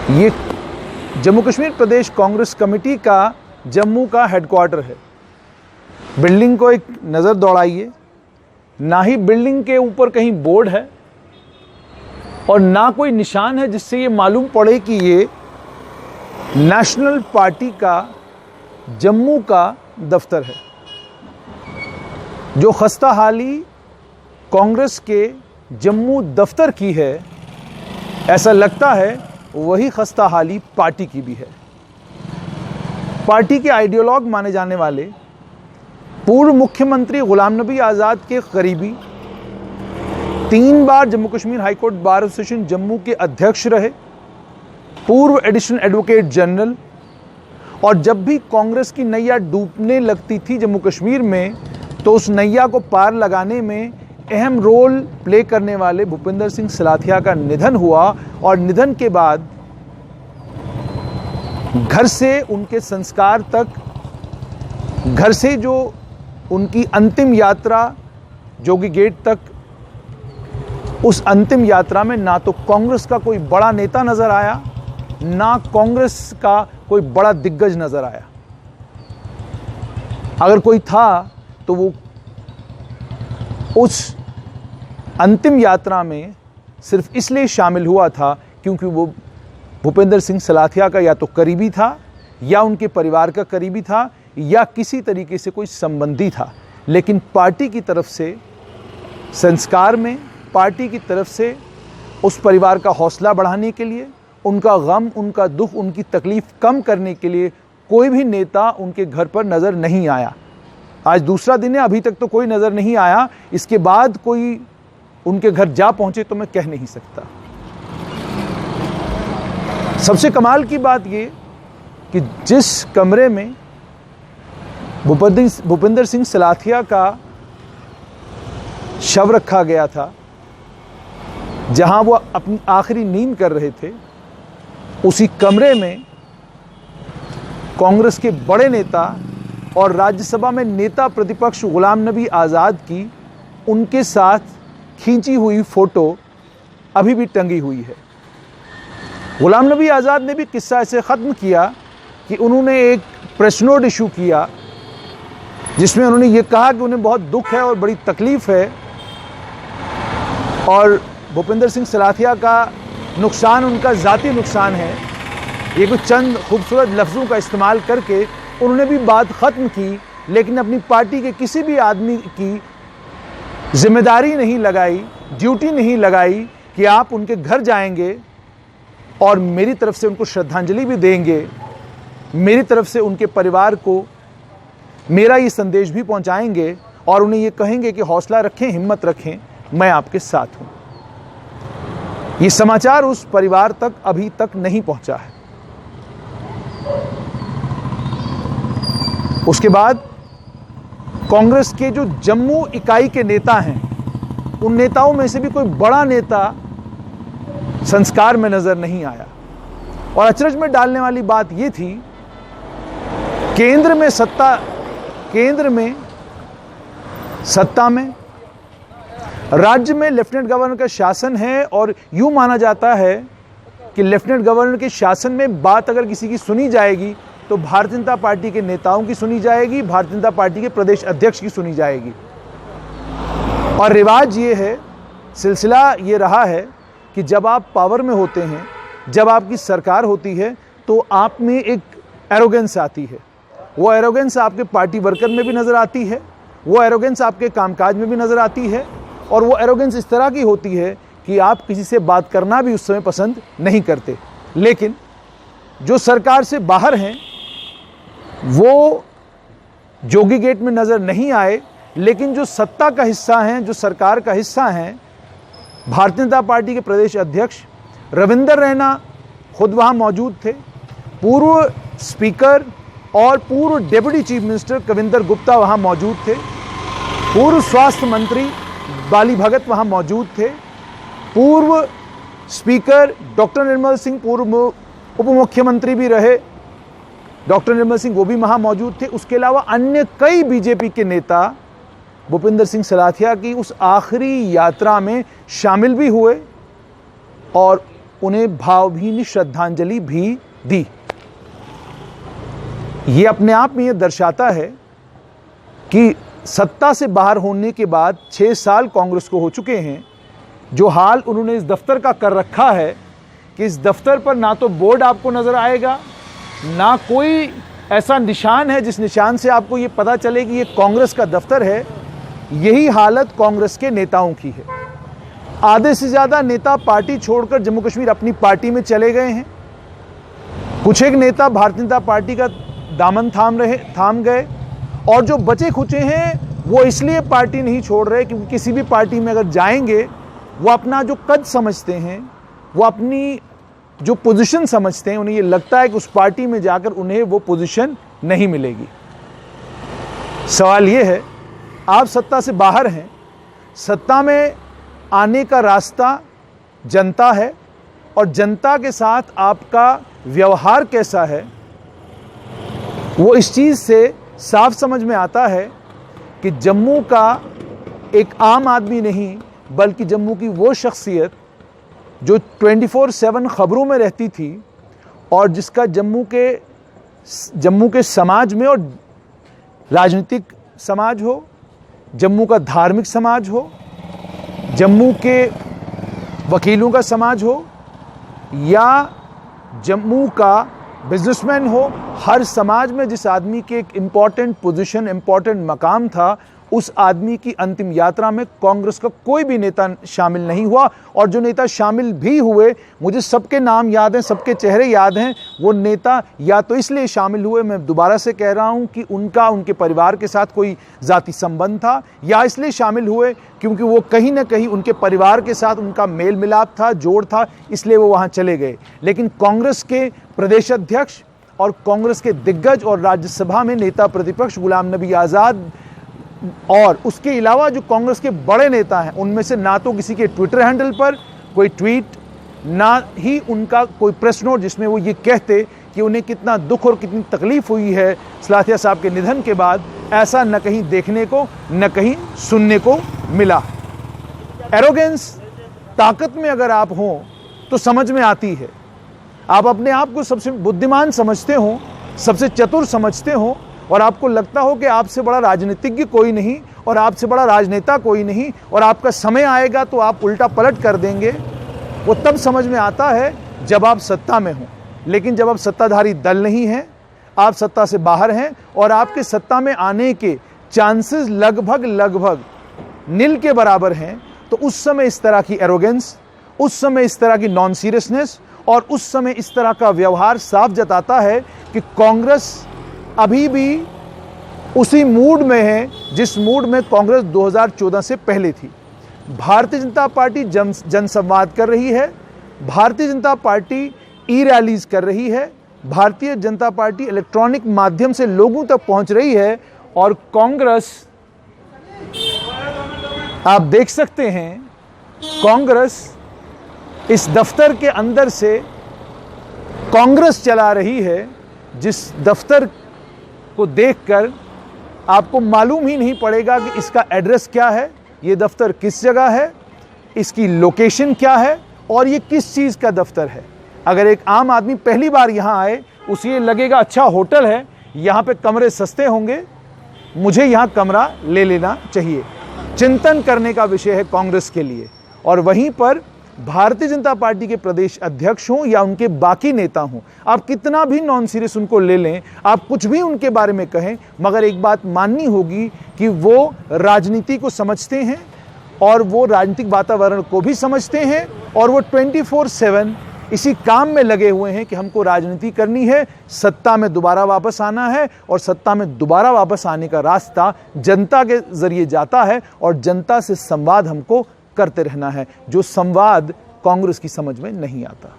ये जम्मू कश्मीर प्रदेश कांग्रेस कमेटी का जम्मू का हेडक्वार्टर है। बिल्डिंग को एक नज़र दौड़ाइए, ना ही बिल्डिंग के ऊपर कहीं बोर्ड है और ना कोई निशान है जिससे ये मालूम पड़े कि ये नेशनल पार्टी का जम्मू का दफ्तर है। जो खस्ता हाली कांग्रेस के जम्मू दफ्तर की है, ऐसा लगता है वही खस्ता हाली पार्टी की भी है। पार्टी के आइडियोलॉग माने जाने वाले पूर्व मुख्यमंत्री गुलाम नबी आज़ाद के करीबी 3 बार Jammu Kashmir high court bar association Jammu के अध्यक्ष रहे, पूर्व एडिशनल एडवोकेट जनरल, और जब भी कांग्रेस की नैया डूबने लगती थी जम्मू कश्मीर में तो उस नैया को पार लगाने में अहम रोल प्ले करने वाले भूपेंद्र सिंह सलाथिया का निधन हुआ। और निधन के बाद घर से उनके संस्कार तक, घर से जो उनकी अंतिम यात्रा जोगी गेट तक, उस अंतिम यात्रा में ना तो कांग्रेस का कोई बड़ा नेता नजर आया, ना कांग्रेस का कोई बड़ा दिग्गज नजर आया। अगर कोई था तो वो उस अंतिम यात्रा में सिर्फ इसलिए शामिल हुआ था क्योंकि वो भूपेंद्र सिंह सलाथिया का या तो करीबी था या उनके परिवार का करीबी था या किसी तरीके से कोई संबंधी था। लेकिन पार्टी की तरफ से संस्कार में, पार्टी की तरफ से उस परिवार का हौसला बढ़ाने के लिए, उनका गम, उनका दुख, उनकी तकलीफ कम करने के लिए कोई भी नेता उनके घर पर नज़र नहीं आया। आज दूसरा दिन है, अभी तक तो कोई नज़र नहीं आया। इसके बाद कोई उनके घर जा पहुंचे तो मैं कह नहीं सकता। सबसे कमाल की बात ये कि जिस कमरे में भूपेंद्र सिंह सलाथिया का शव रखा गया था, जहां वो अपनी आखिरी नींद कर रहे थे, उसी कमरे में कांग्रेस के बड़े नेता और राज्यसभा में नेता प्रतिपक्ष गुलाम नबी आज़ाद की उनके साथ खींची हुई फोटो अभी भी टंगी हुई है। गुलाम नबी आज़ाद ने भी किस्सा ऐसे ख़त्म किया कि उन्होंने एक प्रेस नोट इशू किया जिसमें उन्होंने ये कहा कि उन्हें बहुत दुख है और बड़ी तकलीफ़ है और भूपेंद्र सिंह सलाथिया का नुकसान उनका ज़ाती नुकसान है। ये कुछ चंद खूबसूरत लफ्ज़ों का इस्तेमाल करके उन्होंने भी बात ख़त्म की, लेकिन अपनी पार्टी के किसी भी आदमी की जिम्मेदारी नहीं लगाई, ड्यूटी नहीं लगाई कि आप उनके घर जाएंगे और मेरी तरफ से उनको श्रद्धांजलि भी देंगे, मेरी तरफ से उनके परिवार को मेरा ये संदेश भी पहुंचाएंगे और उन्हें ये कहेंगे कि हौसला रखें, हिम्मत रखें, मैं आपके साथ हूं। ये समाचार उस परिवार तक अभी तक नहीं पहुंचा है। उसके बाद कांग्रेस के जो जम्मू इकाई के नेता हैं, उन नेताओं में से भी कोई बड़ा नेता संस्कार में नजर नहीं आया। और अचरज में डालने वाली बात यह थी, केंद्र में सत्ता में राज्य में लेफ्टिनेंट गवर्नर का शासन है और यूं माना जाता है कि लेफ्टिनेंट गवर्नर के शासन में बात अगर किसी की सुनी जाएगी तो भारतीय जनता पार्टी के नेताओं की सुनी जाएगी, भारतीय जनता पार्टी के प्रदेश अध्यक्ष की सुनी जाएगी। और रिवाज ये है, सिलसिला ये रहा है कि जब आप पावर में होते हैं, जब आपकी सरकार होती है तो आप में एक एरोगेंस आती है। वो एरोगेंस आपके पार्टी वर्कर में भी नज़र आती है, वो एरोगेंस आपके कामकाज में भी नज़र आती है और वो एरोगेंस इस तरह की होती है कि आप किसी से बात करना भी उस समय पसंद नहीं करते। लेकिन जो सरकार से बाहर हैं वो जोगी गेट में नज़र नहीं आए, लेकिन जो सत्ता का हिस्सा हैं, जो सरकार का हिस्सा हैं, भारतीय जनता पार्टी के प्रदेश अध्यक्ष रविंदर रैना खुद वहाँ मौजूद थे, पूर्व स्पीकर और पूर्व deputy chief minister Kavinder Gupta वहाँ मौजूद थे, पूर्व स्वास्थ्य मंत्री बाली भगत वहाँ मौजूद थे, पूर्व स्पीकर डॉक्टर निर्मल सिंह, पूर्व उप मुख्यमंत्री भी रहे डॉक्टर निर्मल सिंह, वो भी वहाँ मौजूद थे। उसके अलावा अन्य कई बीजेपी के नेता भूपेंद्र सिंह सलाथिया की उस आखिरी यात्रा में शामिल भी हुए और उन्हें भावभीनी श्रद्धांजलि भी दी। ये अपने आप में ये दर्शाता है कि सत्ता से बाहर होने के बाद 6 साल कांग्रेस को हो चुके हैं। जो हाल उन्होंने इस दफ्तर का कर रखा है कि इस दफ्तर पर ना तो बोर्ड आपको नजर आएगा, ना कोई ऐसा निशान है जिस निशान से आपको ये पता चले कि ये कांग्रेस का दफ्तर है। यही हालत कांग्रेस के नेताओं की है। आधे से ज्यादा नेता पार्टी छोड़कर जम्मू कश्मीर अपनी पार्टी में चले गए हैं। कुछ एक नेता भारतीय जनता पार्टी का दामन थाम गए, और जो बचे खुचे हैं वो इसलिए पार्टी नहीं छोड़ रहे क्योंकि किसी भी पार्टी में अगर जाएंगे वो अपना जो कद समझते हैं, वो अपनी जो पोजीशन समझते हैं, उन्हें ये लगता है कि उस पार्टी में जाकर उन्हें वो पोजीशन नहीं मिलेगी। सवाल ये है, आप सत्ता से बाहर हैं, सत्ता में आने का रास्ता जनता है, और जनता के साथ आपका व्यवहार कैसा है वो इस चीज़ से साफ समझ में आता है कि जम्मू का एक आम आदमी नहीं बल्कि जम्मू की वो शख्सियत जो 24/7 खबरों में रहती थी और जिसका जम्मू के समाज में, और राजनीतिक समाज हो, जम्मू का धार्मिक समाज हो, जम्मू के वकीलों का समाज हो, या जम्मू का बिजनेसमैन हो, हर समाज में जिस आदमी के एक इम्पॉर्टेंट पोजीशन, इम्पॉर्टेंट मकाम था, उस आदमी की अंतिम यात्रा में कांग्रेस का कोई भी नेता शामिल नहीं हुआ। और जो नेता शामिल भी हुए, मुझे सबके नाम याद हैं, सबके चेहरे याद हैं। वो नेता या तो इसलिए शामिल हुए, मैं दोबारा से कह रहा हूं, कि उनके परिवार के साथ कोई ज़ाती संबंध था, या इसलिए शामिल हुए क्योंकि वो कहीं ना कहीं उनके परिवार के साथ उनका मेल मिलाप था, जोड़ था, इसलिए वो वहाँ चले गए। लेकिन कांग्रेस के प्रदेश अध्यक्ष और कांग्रेस के दिग्गज और राज्यसभा में नेता प्रतिपक्ष गुलाम नबी आज़ाद और उसके अलावा जो कांग्रेस के बड़े नेता हैं, उनमें से ना तो किसी के ट्विटर हैंडल पर कोई ट्वीट, ना ही उनका कोई प्रेस नोट जिसमें वो ये कहते कि उन्हें कितना दुख और कितनी तकलीफ हुई है सलाथिया साहब के निधन के बाद, ऐसा न कहीं देखने को न कहीं सुनने को मिला। एरोगेंस, ताकत में अगर आप हों तो समझ में आती है। आप अपने आप को सबसे बुद्धिमान समझते हो, सबसे चतुर समझते हो, और आपको लगता हो कि आपसे बड़ा राजनीतिज्ञ कोई नहीं और आपसे बड़ा राजनेता कोई नहीं, और आपका समय आएगा तो आप उल्टा पलट कर देंगे। वो तब समझ में आता है जब आप सत्ता में हो। लेकिन जब आप सत्ताधारी दल नहीं हैं, आप सत्ता से बाहर हैं और आपके सत्ता में आने के चांसेस लगभग नील के बराबर हैं, तो उस समय इस तरह की एरोगेंस, उस समय इस तरह की नॉन सीरियसनेस और उस समय इस तरह का व्यवहार साफ जताता है कि कांग्रेस अभी भी उसी मूड में है जिस मूड में कांग्रेस 2014 से पहले थी। भारतीय जनता पार्टी जनसंवाद कर रही है, भारतीय जनता पार्टी ई रैलीज कर रही है, भारतीय जनता पार्टी इलेक्ट्रॉनिक माध्यम से लोगों तक पहुंच रही है, और कांग्रेस, आप देख सकते हैं, कांग्रेस इस दफ्तर के अंदर से कांग्रेस चला रही है, जिस दफ्तर को देखकर आपको मालूम ही नहीं पड़ेगा कि इसका एड्रेस क्या है, ये दफ्तर किस जगह है, इसकी लोकेशन क्या है और ये किस चीज़ का दफ्तर है। अगर एक आम आदमी पहली बार यहाँ आए, उसे ये लगेगा अच्छा होटल है, यहाँ पे कमरे सस्ते होंगे, मुझे यहाँ कमरा ले लेना चाहिए। चिंतन करने का विषय है कांग्रेस के लिए। और वहीं पर भारतीय जनता पार्टी के प्रदेश अध्यक्ष हों या उनके बाकी नेता हों, आप कितना भी नॉन सीरियस उनको ले लें, आप कुछ भी उनके बारे में कहें, मगर एक बात माननी होगी कि वो राजनीति को समझते हैं और वो राजनीतिक वातावरण को भी समझते हैं, और वो 24/7 इसी काम में लगे हुए हैं कि हमको राजनीति करनी है, सत्ता में दोबारा वापस आना है, और सत्ता में दोबारा वापस आने का रास्ता जनता के जरिए जाता है, और जनता से संवाद हमको करते रहना है, जो संवाद कांग्रेस की समझ में नहीं आता।